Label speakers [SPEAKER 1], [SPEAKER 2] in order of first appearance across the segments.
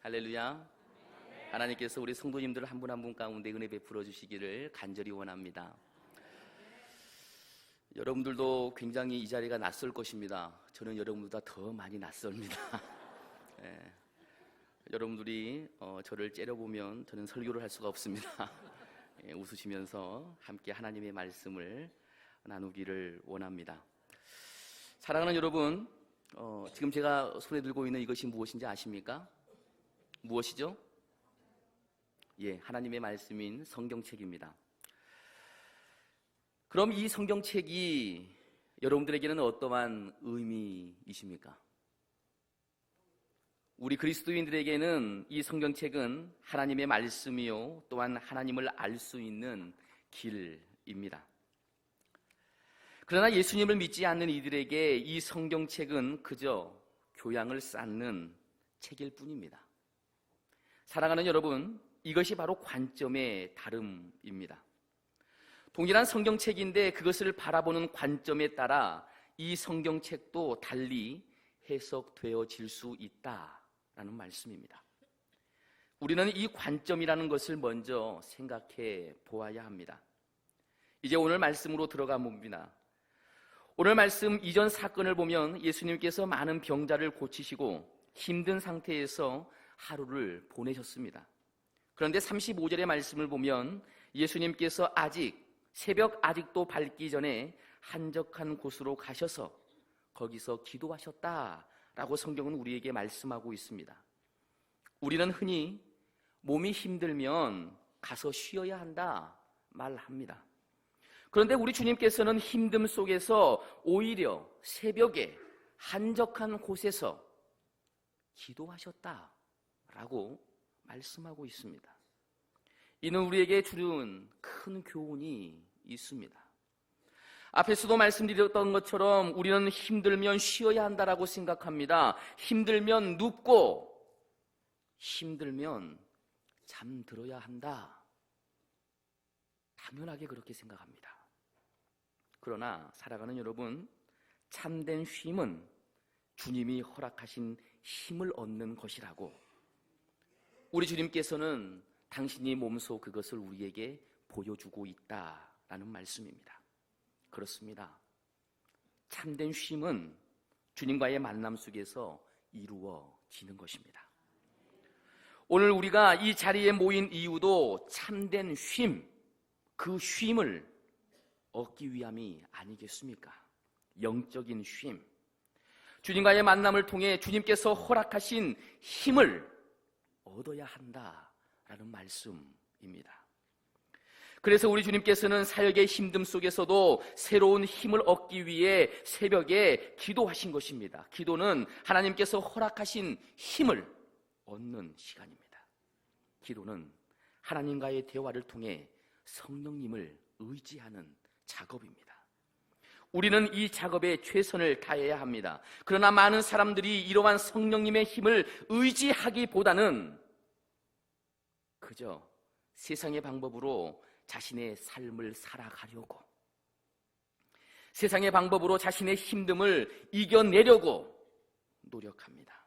[SPEAKER 1] 할렐루야. 하나님께서 우리 성도님들 한 분 한 분 가운데 은혜 베풀어 주시기를 간절히 원합니다. 여러분들도 굉장히 이 자리가 낯설 것입니다. 저는 여러분보다 더 많이 낯섭니다. 예. 여러분들이 저를 째려보면 저는 설교를 할 수가 없습니다. 예, 웃으시면서 함께 하나님의 말씀을 나누기를 원합니다. 사랑하는 여러분, 지금 제가 손에 들고 있는 이것이 무엇인지 아십니까? 무엇이죠? 예, 하나님의 말씀인 성경책입니다. 그럼 이 성경책이 여러분들에게는 어떠한 의미이십니까? 우리 그리스도인들에게는 이 성경책은 하나님의 말씀이요, 또한 하나님을 알 수 있는 길입니다. 그러나 예수님을 믿지 않는 이들에게 이 성경책은 그저 교양을 쌓는 책일 뿐입니다. 사랑하는 여러분, 이것이 바로 관점의 다름입니다. 동일한 성경책인데 그것을 바라보는 관점에 따라 이 성경책도 달리 해석되어질 수 있다라는 말씀입니다. 우리는 이 관점이라는 것을 먼저 생각해 보아야 합니다. 이제 오늘 말씀으로 들어가 봅니다. 오늘 말씀 이전 사건을 보면 예수님께서 많은 병자를 고치시고 힘든 상태에서 하루를 보내셨습니다. 그런데 35절의 말씀을 보면 예수님께서 새벽 아직도 밝기 전에 한적한 곳으로 가셔서 거기서 기도하셨다라고 성경은 우리에게 말씀하고 있습니다. 우리는 흔히 몸이 힘들면 가서 쉬어야 한다 말합니다. 그런데 우리 주님께서는 힘듦 속에서 오히려 새벽에 한적한 곳에서 기도하셨다라고 말씀하고 있습니다. 이는 우리에게 주는 큰 교훈이 있습니다. 앞에서도 말씀드렸던 것처럼 우리는 힘들면 쉬어야 한다라고 생각합니다. 힘들면 눕고 힘들면 잠들어야 한다. 당연하게 그렇게 생각합니다. 그러나 사랑하는 여러분, 참된 쉼은 주님이 허락하신 힘을 얻는 것이라고 우리 주님께서는 당신이 몸소 그것을 우리에게 보여주고 있다라는 말씀입니다. 그렇습니다. 참된 쉼은 주님과의 만남 속에서 이루어지는 것입니다. 오늘 우리가 이 자리에 모인 이유도 참된 쉼, 그 쉼을 얻기 위함이 아니겠습니까? 영적인 쉼, 주님과의 만남을 통해 주님께서 허락하신 힘을 얻어야 한다라는 말씀입니다. 그래서 우리 주님께서는 사역의 힘듦 속에서도 새로운 힘을 얻기 위해 새벽에 기도하신 것입니다. 기도는 하나님께서 허락하신 힘을 얻는 시간입니다. 기도는 하나님과의 대화를 통해 성령님을 의지하는 작업입니다. 우리는 이 작업에 최선을 다해야 합니다. 그러나 많은 사람들이 이러한 성령님의 힘을 의지하기보다는 그저 세상의 방법으로 자신의 삶을 살아가려고, 세상의 방법으로 자신의 힘듦을 이겨내려고 노력합니다.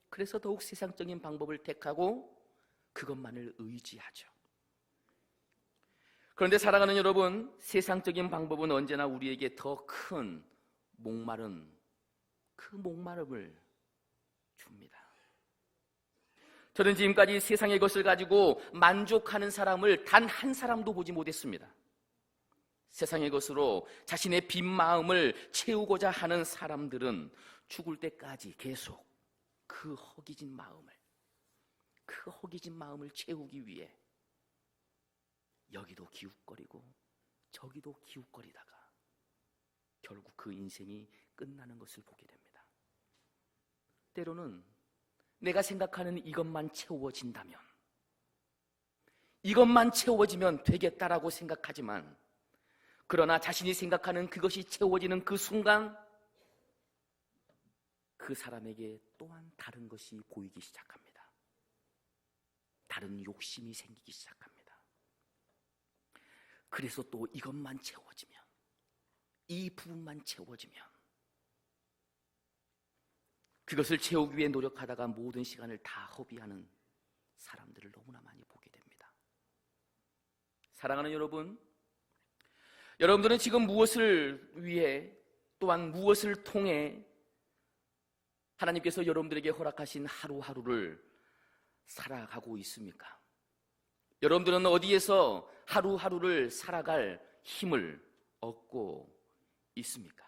[SPEAKER 1] 그래서 더욱 세상적인 방법을 택하고 그것만을 의지하죠. 그런데 사랑하는 여러분, 세상적인 방법은 언제나 우리에게 더 큰 목마름을 줍니다. 저는 지금까지 세상의 것을 가지고 만족하는 사람을 단 한 사람도 보지 못했습니다. 세상의 것으로 자신의 빈 마음을 채우고자 하는 사람들은 죽을 때까지 계속 그 허기진 마음을 채우기 위해 여기도 기웃거리고 저기도 기웃거리다가 결국 그 인생이 끝나는 것을 보게 됩니다. 때로는 내가 생각하는 이것만 채워진다면, 이것만 채워지면 되겠다라고 생각하지만, 그러나 자신이 생각하는 그것이 채워지는 그 순간 그 사람에게 또한 다른 것이 보이기 시작합니다. 다른 욕심이 생기기 시작합니다. 그래서 또 이것만 채워지면, 이 부분만 채워지면 그것을 채우기 위해 노력하다가 모든 시간을 다 허비하는 사람들을 너무나 많이 보게 됩니다. 사랑하는 여러분, 여러분들은 지금 무엇을 위해 또한 무엇을 통해 하나님께서 여러분들에게 허락하신 하루하루를 살아가고 있습니까? 여러분들은 어디에서 하루하루를 살아갈 힘을 얻고 있습니까?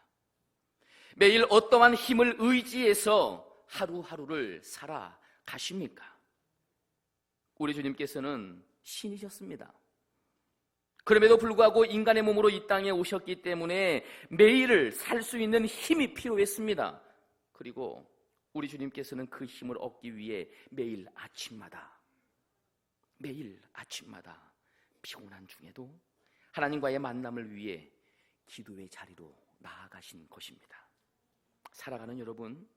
[SPEAKER 1] 매일 어떠한 힘을 의지해서 하루하루를 살아가십니까? 우리 주님께서는 신이셨습니다. 그럼에도 불구하고 인간의 몸으로 이 땅에 오셨기 때문에 매일을 살 수 있는 힘이 필요했습니다. 그리고 우리 주님께서는 그 힘을 얻기 위해 매일 아침마다 피곤한 중에도 하나님과의 만남을 위해 기도의 자리로 나아가신 것입니다. 살아가는 여러분,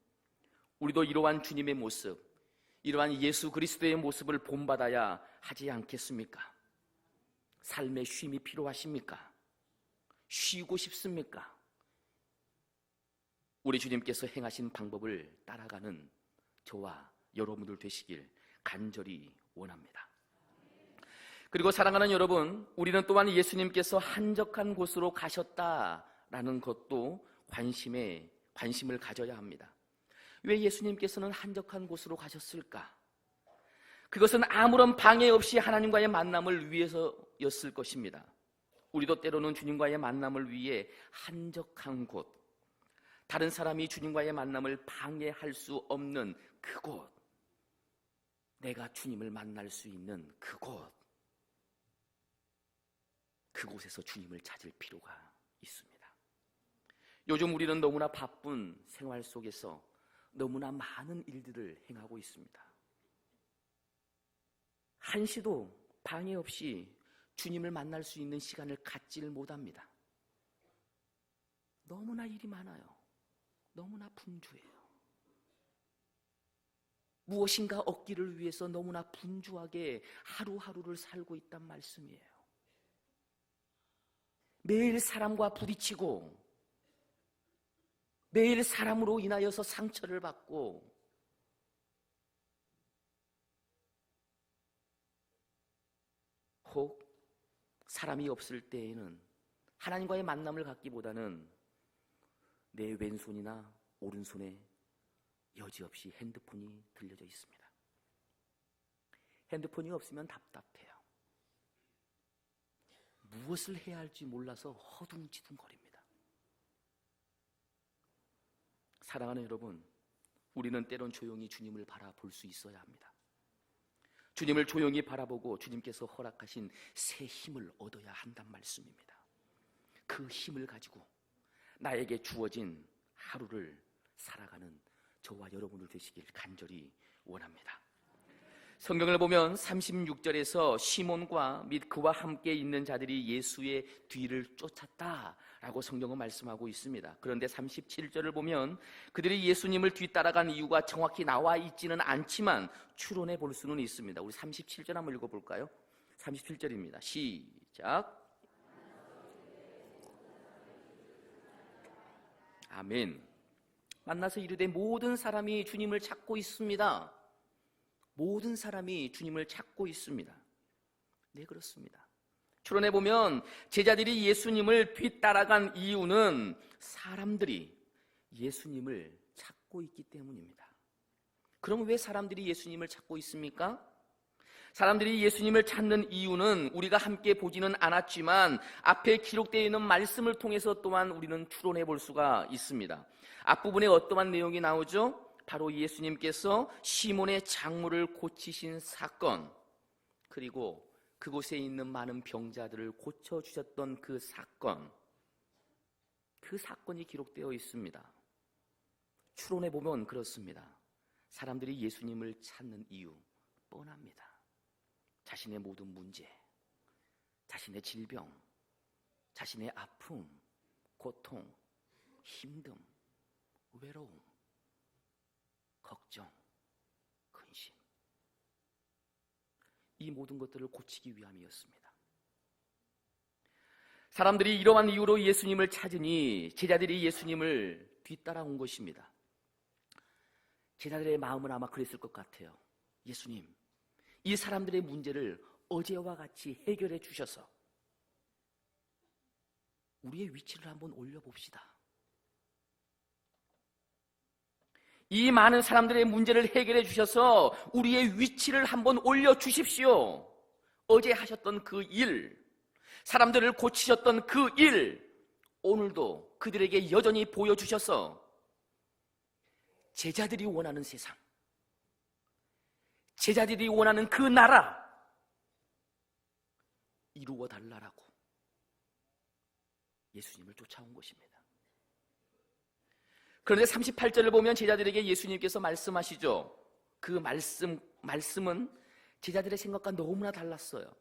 [SPEAKER 1] 우리도 이러한 주님의 모습, 이러한 예수 그리스도의 모습을 본받아야 하지 않겠습니까? 삶의 쉼이 필요하십니까? 쉬고 싶습니까? 우리 주님께서 행하신 방법을 따라가는 저와 여러분들 되시길 간절히 원합니다. 그리고 사랑하는 여러분, 우리는 또한 예수님께서 한적한 곳으로 가셨다라는 것도 관심을 가져야 합니다. 왜 예수님께서는 한적한 곳으로 가셨을까? 그것은 아무런 방해 없이 하나님과의 만남을 위해서였을 것입니다. 우리도 때로는 주님과의 만남을 위해 한적한 곳, 다른 사람이 주님과의 만남을 방해할 수 없는 그곳, 내가 주님을 만날 수 있는 그곳에서 주님을 찾을 필요가 있습니다. 요즘 우리는 너무나 바쁜 생활 속에서 너무나 많은 일들을 행하고 있습니다. 한시도 방해 없이 주님을 만날 수 있는 시간을 갖지를 못합니다. 너무나 일이 많아요. 너무나 분주해요. 무엇인가 얻기를 위해서 너무나 분주하게 하루하루를 살고 있단 말씀이에요. 매일 사람과 부딪히고 매일 사람으로 인하여서 상처를 받고 혹 사람이 없을 때에는 하나님과의 만남을 갖기보다는 내 왼손이나 오른손에 여지없이 핸드폰이 들려져 있습니다. 핸드폰이 없으면 답답해요. 무엇을 해야 할지 몰라서 허둥지둥거립니다. 사랑하는 여러분, 우리는 때론 조용히 주님을 바라볼 수 있어야 합니다. 주님을 조용히 바라보고 주님께서 허락하신 새 힘을 얻어야 한단 말씀입니다. 그 힘을 가지고 나에게 주어진 하루를 살아가는 저와 여러분들 되시길 간절히 원합니다. 성경을 보면 36절에서 시몬과 및 그와 함께 있는 자들이 예수의 뒤를 쫓았다라고 성경은 말씀하고 있습니다. 그런데 37절을 보면 그들이 예수님을 뒤따라간 이유가 정확히 나와 있지는 않지만 추론해 볼 수는 있습니다. 우리 37절 한번 읽어볼까요? 37절입니다. 시작. 아멘. 만나서 이르되 모든 사람이 주님을 찾고 있습니다. 모든 사람이 주님을 찾고 있습니다. 네, 그렇습니다. 추론해 보면 제자들이 예수님을 뒤따라간 이유는 사람들이 예수님을 찾고 있기 때문입니다. 그럼 왜 사람들이 예수님을 찾고 있습니까? 사람들이 예수님을 찾는 이유는 우리가 함께 보지는 않았지만 앞에 기록되어 있는 말씀을 통해서 또한 우리는 추론해 볼 수가 있습니다. 앞부분에 어떠한 내용이 나오죠? 바로 예수님께서 시몬의 작물을 고치신 사건, 그리고 그곳에 있는 많은 병자들을 고쳐주셨던 그 사건이 기록되어 있습니다. 추론해 보면 그렇습니다. 사람들이 예수님을 찾는 이유 뻔합니다. 자신의 모든 문제, 자신의 질병, 자신의 아픔, 고통, 힘듦, 외로움, 걱정, 근심, 이 모든 것들을 고치기 위함이었습니다. 사람들이 이러한 이유로 예수님을 찾으니 제자들이 예수님을 뒤따라온 것입니다. 제자들의 마음은 아마 그랬을 것 같아요. 예수님, 이 사람들의 문제를 어제와 같이 해결해 주셔서 우리의 위치를 한번 올려봅시다. 이 많은 사람들의 문제를 해결해 주셔서 우리의 위치를 한번 올려주십시오. 어제 하셨던 그 일, 사람들을 고치셨던 그 일, 오늘도 그들에게 여전히 보여주셔서 제자들이 원하는 세상, 제자들이 원하는 그 나라 이루어 달라라고 예수님을 쫓아온 것입니다. 그런데 38절을 보면 제자들에게 예수님께서 말씀하시죠. 그 말씀은 제자들의 생각과 너무나 달랐어요.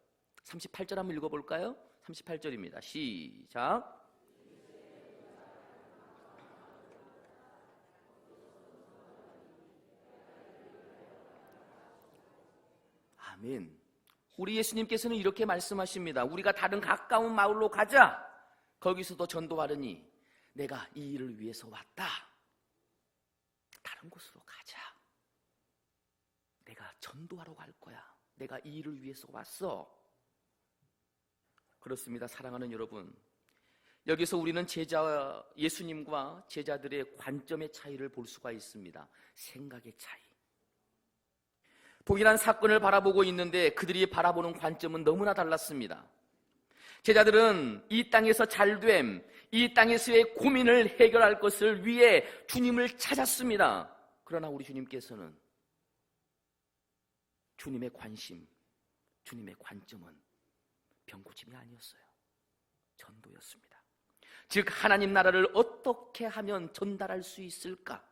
[SPEAKER 1] 38절 한번 읽어볼까요? 38절입니다. 시작. 아멘. 우리 예수님께서는 이렇게 말씀하십니다. 우리가 다른 가까운 마을로 가자. 거기서도 전도하려니 내가 이 일을 위해서 왔다. 다른 곳으로 가자. 내가 전도하러 갈 거야. 내가 이 일을 위해서 왔어. 그렇습니다. 사랑하는 여러분, 여기서 우리는 예수님과 제자들의 관점의 차이를 볼 수가 있습니다. 생각의 차이. 동일한 사건을 바라보고 있는데 그들이 바라보는 관점은 너무나 달랐습니다. 제자들은 이 땅에서 잘됨, 이 땅에서의 고민을 해결할 것을 위해 주님을 찾았습니다. 그러나 우리 주님께서는 주님의 관심, 주님의 관점은 병고침이 아니었어요. 전도였습니다. 즉 하나님 나라를 어떻게 하면 전달할 수 있을까?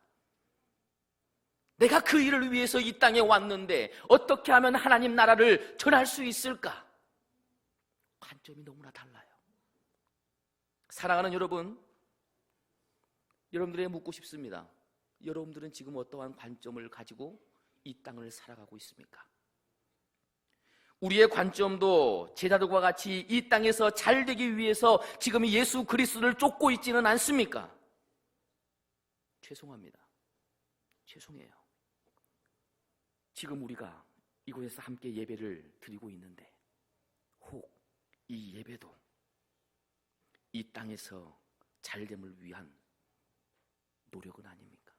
[SPEAKER 1] 내가 그 일을 위해서 이 땅에 왔는데 어떻게 하면 하나님 나라를 전할 수 있을까? 관점이 너무나 달라요. 사랑하는 여러분, 여러분들에게 묻고 싶습니다. 여러분들은 지금 어떠한 관점을 가지고 이 땅을 살아가고 있습니까? 우리의 관점도 제자들과 같이 이 땅에서 잘 되기 위해서 지금 예수 그리스도를 쫓고 있지는 않습니까? 죄송합니다. 죄송해요. 지금 우리가 이곳에서 함께 예배를 드리고 있는데 혹 이 예배도 이 땅에서 잘됨을 위한 노력은 아닙니까?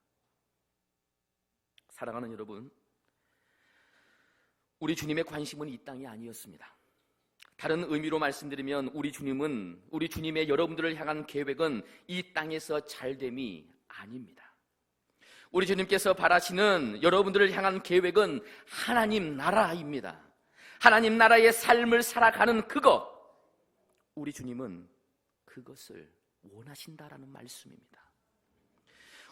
[SPEAKER 1] 사랑하는 여러분, 우리 주님의 관심은 이 땅이 아니었습니다. 다른 의미로 말씀드리면 우리 주님의 여러분들을 향한 계획은 이 땅에서 잘됨이 아닙니다. 우리 주님께서 바라시는 여러분들을 향한 계획은 하나님 나라입니다. 하나님 나라의 삶을 살아가는 그것, 우리 주님은 그것을 원하신다라는 말씀입니다.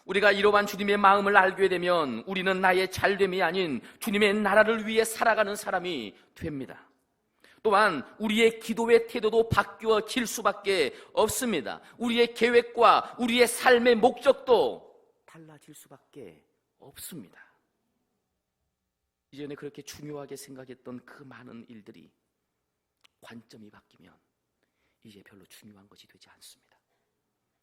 [SPEAKER 1] 우리가 이러한 주님의 마음을 알게 되면 우리는 나의 잘됨이 아닌 주님의 나라를 위해 살아가는 사람이 됩니다. 또한 우리의 기도의 태도도 바뀌어질 수밖에 없습니다. 우리의 계획과 우리의 삶의 목적도 달라질 수밖에 없습니다. 이전에 그렇게 중요하게 생각했던 그 많은 일들이 관점이 바뀌면 이제 별로 중요한 것이 되지 않습니다.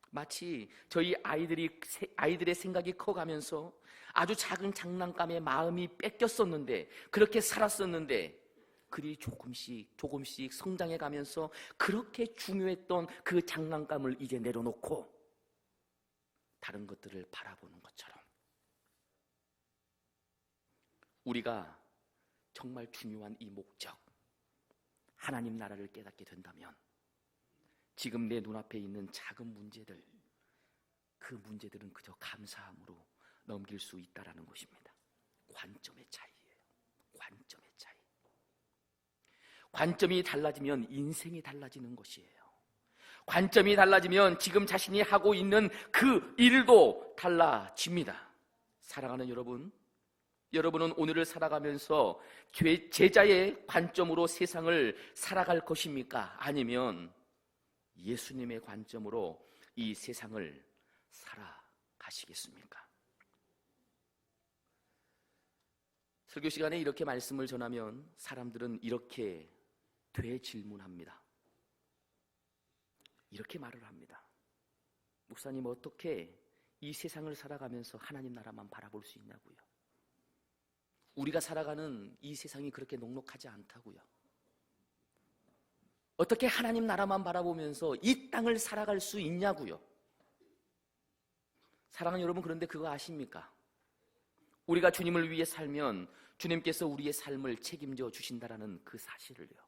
[SPEAKER 1] 마치 저희 아이들의 생각이 커가면서 아주 작은 장난감에 마음이 뺏겼었는데, 그렇게 살았었는데 그들이 조금씩 성장해 가면서 그렇게 중요했던 그 장난감을 이제 내려놓고 다른 것들을 바라보는 것처럼 우리가 정말 중요한 이 목적, 하나님 나라를 깨닫게 된다면 지금 내 눈앞에 있는 작은 문제들, 그 문제들은 그저 감사함으로 넘길 수 있다라는 것입니다. 관점의 차이예요. 관점의 차이. 관점이 달라지면 인생이 달라지는 것이에요. 관점이 달라지면 지금 자신이 하고 있는 그 일도 달라집니다. 사랑하는 여러분, 여러분은 오늘을 살아가면서 제자의 관점으로 세상을 살아갈 것입니까? 아니면 예수님의 관점으로 이 세상을 살아가시겠습니까? 설교 시간에 이렇게 말씀을 전하면 사람들은 이렇게 되질문합니다. 이렇게 말을 합니다. 목사님, 어떻게 이 세상을 살아가면서 하나님 나라만 바라볼 수 있냐고요. 우리가 살아가는 이 세상이 그렇게 녹록하지 않다고요. 어떻게 하나님 나라만 바라보면서 이 땅을 살아갈 수 있냐고요. 사랑하는 여러분, 그런데 그거 아십니까? 우리가 주님을 위해 살면 주님께서 우리의 삶을 책임져 주신다라는 그 사실을요.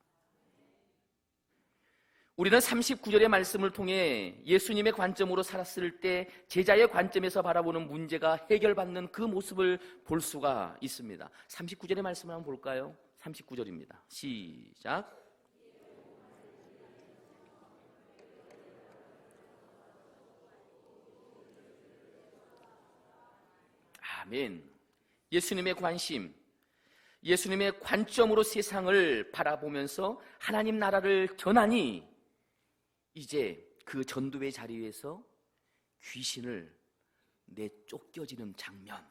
[SPEAKER 1] 우리는 39절의 말씀을 통해 예수님의 관점으로 살았을 때 제자의 관점에서 바라보는 문제가 해결받는 그 모습을 볼 수가 있습니다. 39절의 말씀을 한번 볼까요? 39절입니다. 시작. 아멘. 예수님의 관심, 예수님의 관점으로 세상을 바라보면서 하나님 나라를 전하니 이제 그 전도의 자리에서 귀신을 내쫓겨지는 장면,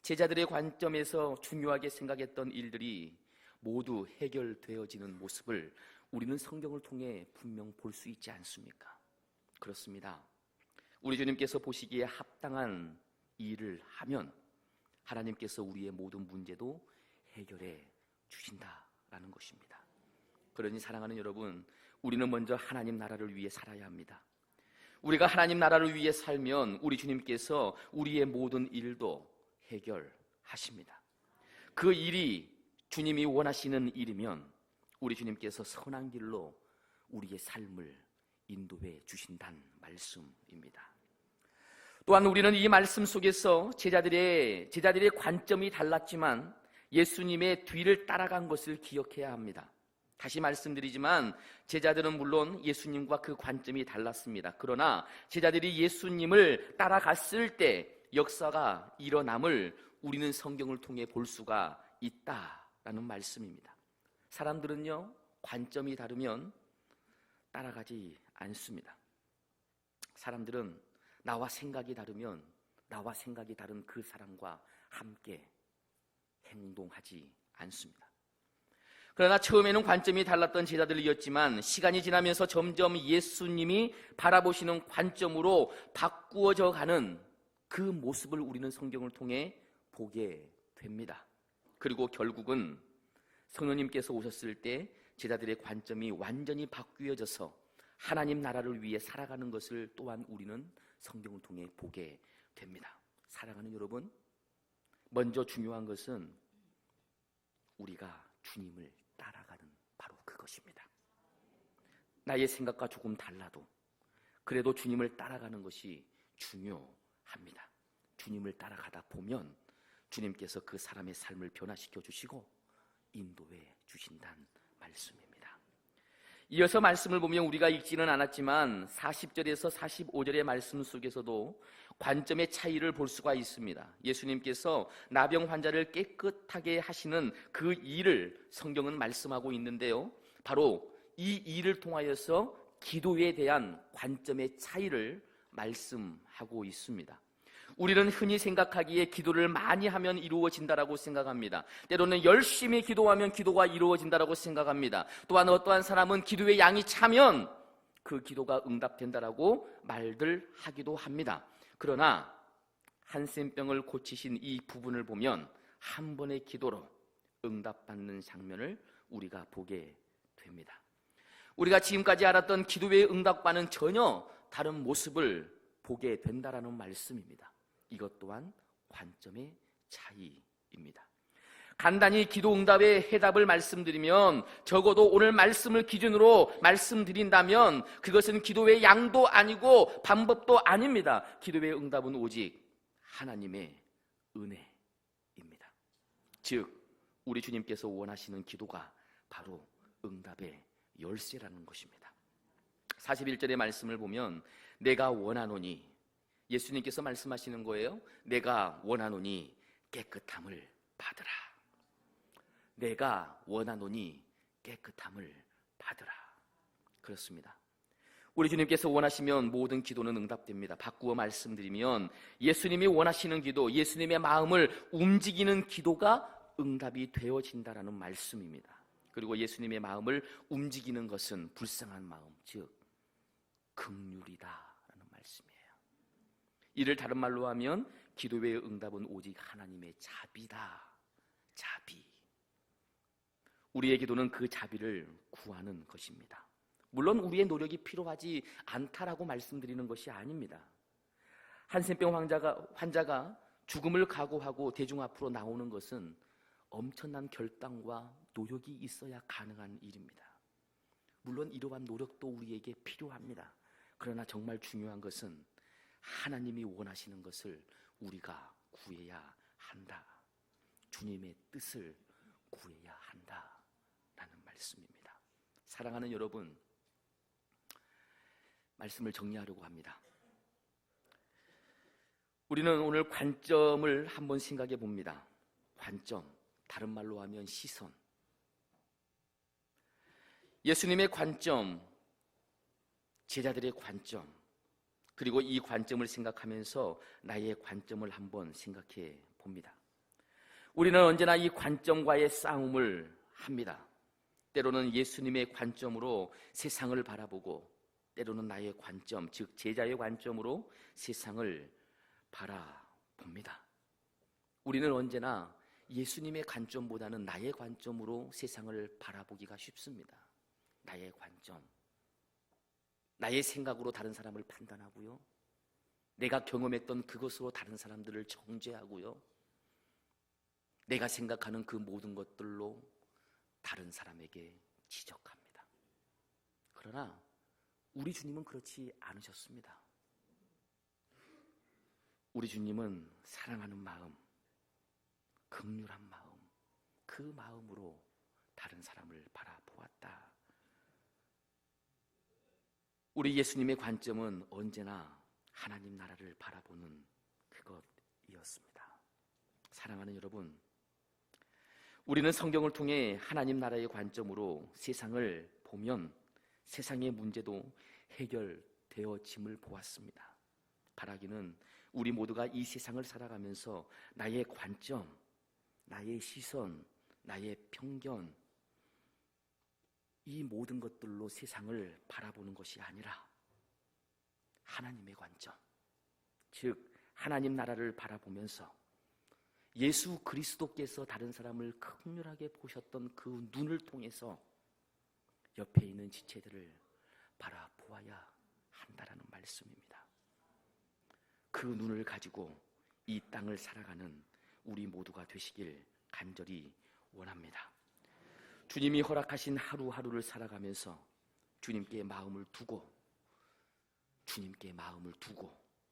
[SPEAKER 1] 제자들의 관점에서 중요하게 생각했던 일들이 모두 해결되어지는 모습을 우리는 성경을 통해 분명 볼 수 있지 않습니까? 그렇습니다. 우리 주님께서 보시기에 합당한 일을 하면 하나님께서 우리의 모든 문제도 해결해 주신다라는 것입니다. 그러니 사랑하는 여러분, 우리는 먼저 하나님 나라를 위해 살아야 합니다. 우리가 하나님 나라를 위해 살면 우리 주님께서 우리의 모든 일도 해결하십니다. 그 일이 주님이 원하시는 일이면 우리 주님께서 선한 길로 우리의 삶을 인도해 주신다는 말씀입니다. 또한 우리는 이 말씀 속에서 제자들의 관점이 달랐지만 예수님의 뒤를 따라간 것을 기억해야 합니다. 다시 말씀드리지만 제자들은 물론 예수님과 그 관점이 달랐습니다. 그러나 제자들이 예수님을 따라갔을 때 역사가 일어남을 우리는 성경을 통해 볼 수가 있다라는 말씀입니다. 사람들은요, 관점이 다르면 따라가지 않습니다. 사람들은 나와 생각이 다르면 나와 생각이 다른 그 사람과 함께 행동하지 않습니다. 그러나 처음에는 관점이 달랐던 제자들이었지만 시간이 지나면서 점점 예수님이 바라보시는 관점으로 바꾸어져 가는 그 모습을 우리는 성경을 통해 보게 됩니다. 그리고 결국은 성령님께서 오셨을 때 제자들의 관점이 완전히 바뀌어져서 하나님 나라를 위해 살아가는 것을 또한 우리는 성경을 통해 보게 됩니다. 사랑하는 여러분, 먼저 중요한 것은 우리가 주님을 따라가는 바로 그것입니다. 나의 생각과 조금 달라도 그래도 주님을 따라가는 것이 중요합니다. 주님을 따라가다 보면 주님께서 그 사람의 삶을 변화시켜 주시고 인도해 주신다는 말씀입니다. 이어서 말씀을 보면 우리가 읽지는 않았지만 40절에서 45절의 말씀 속에서도 관점의 차이를 볼 수가 있습니다. 예수님께서 나병 환자를 깨끗하게 하시는 그 일을 성경은 말씀하고 있는데요, 바로 이 일을 통하여서 기도에 대한 관점의 차이를 말씀하고 있습니다. 우리는 흔히 생각하기에 기도를 많이 하면 이루어진다라고 생각합니다. 때로는 열심히 기도하면 기도가 이루어진다라고 생각합니다. 또한 어떠한 사람은 기도의 양이 차면 그 기도가 응답된다라고 말들 하기도 합니다. 그러나 한센병을 고치신 이 부분을 보면 한 번의 기도로 응답받는 장면을 우리가 보게 됩니다. 우리가 지금까지 알았던 기도의 응답과는 전혀 다른 모습을 보게 된다라는 말씀입니다. 이것 또한 관점의 차이입니다. 간단히 기도 응답의 해답을 말씀드리면, 적어도 오늘 말씀을 기준으로 말씀드린다면 그것은 기도의 양도 아니고 방법도 아닙니다. 기도의 응답은 오직 하나님의 은혜입니다. 즉 우리 주님께서 원하시는 기도가 바로 응답의 열쇠라는 것입니다. 41절의 말씀을 보면 내가 원하노니, 예수님께서 말씀하시는 거예요. 내가 원하노니 깨끗함을 받으라. 내가 원하노니 깨끗함을 받으라. 그렇습니다. 우리 주님께서 원하시면 모든 기도는 응답됩니다. 바꾸어 말씀드리면 예수님이 원하시는 기도, 예수님의 마음을 움직이는 기도가 응답이 되어진다라는 말씀입니다. 그리고 예수님의 마음을 움직이는 것은 불쌍한 마음, 즉 긍휼이다라는 말씀이에요. 이를 다른 말로 하면 기도의 응답은 오직 하나님의 자비다. 자비. 우리의 기도는 그 자비를 구하는 것입니다. 물론 우리의 노력이 필요하지 않다라고 말씀드리는 것이 아닙니다. 한센병 환자가 죽음을 각오하고 대중 앞으로 나오는 것은 엄청난 결단과 노력이 있어야 가능한 일입니다. 물론 이러한 노력도 우리에게 필요합니다. 그러나 정말 중요한 것은 하나님이 원하시는 것을 우리가 구해야 한다. 주님의 뜻을 구해야 한다라는 말씀입니다. 사랑하는 여러분, 말씀을 정리하려고 합니다. 우리는 오늘 관점을 한번 생각해 봅니다. 관점, 다른 말로 하면 시선. 예수님의 관점, 제자들의 관점, 그리고 이 관점을 생각하면서 나의 관점을 한번 생각해 봅니다. 우리는 언제나 이 관점과의 싸움을 합니다. 때로는 예수님의 관점으로 세상을 바라보고, 때로는 나의 관점, 즉 제자의 관점으로 세상을 바라봅니다. 우리는 언제나 예수님의 관점보다는 나의 관점으로 세상을 바라보기가 쉽습니다. 나의 관점, 나의 생각으로 다른 사람을 판단하고요, 내가 경험했던 그것으로 다른 사람들을 정죄하고요, 내가 생각하는 그 모든 것들로 다른 사람에게 지적합니다. 그러나 우리 주님은 그렇지 않으셨습니다. 우리 주님은 사랑하는 마음, 긍휼한 마음, 그 마음으로 다른 사람을 바라보았다. 우리 예수님의 관점은 언제나 하나님 나라를 바라보는 그것이었습니다. 사랑하는 여러분, 우리는 성경을 통해 하나님 나라의 관점으로 세상을 보면 세상의 문제도 해결되어짐을 보았습니다. 바라기는 우리 모두가 이 세상을 살아가면서 나의 관점, 나의 시선, 나의 편견, 이 모든 것들로 세상을 바라보는 것이 아니라 하나님의 관점, 즉 하나님 나라를 바라보면서 예수 그리스도께서 다른 사람을 긍휼하게 보셨던 그 눈을 통해서 옆에 있는 지체들을 바라보아야 한다라는 말씀입니다. 그 눈을 가지고 이 땅을 살아가는 우리 모두가 되시길 간절히 원합니다. 주님이 허락하신 하루하루를 살아가면서 주님께 마음을 두고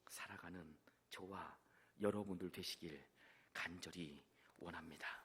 [SPEAKER 1] 살아가는 저와 여러분들 되시길 간절히 원합니다.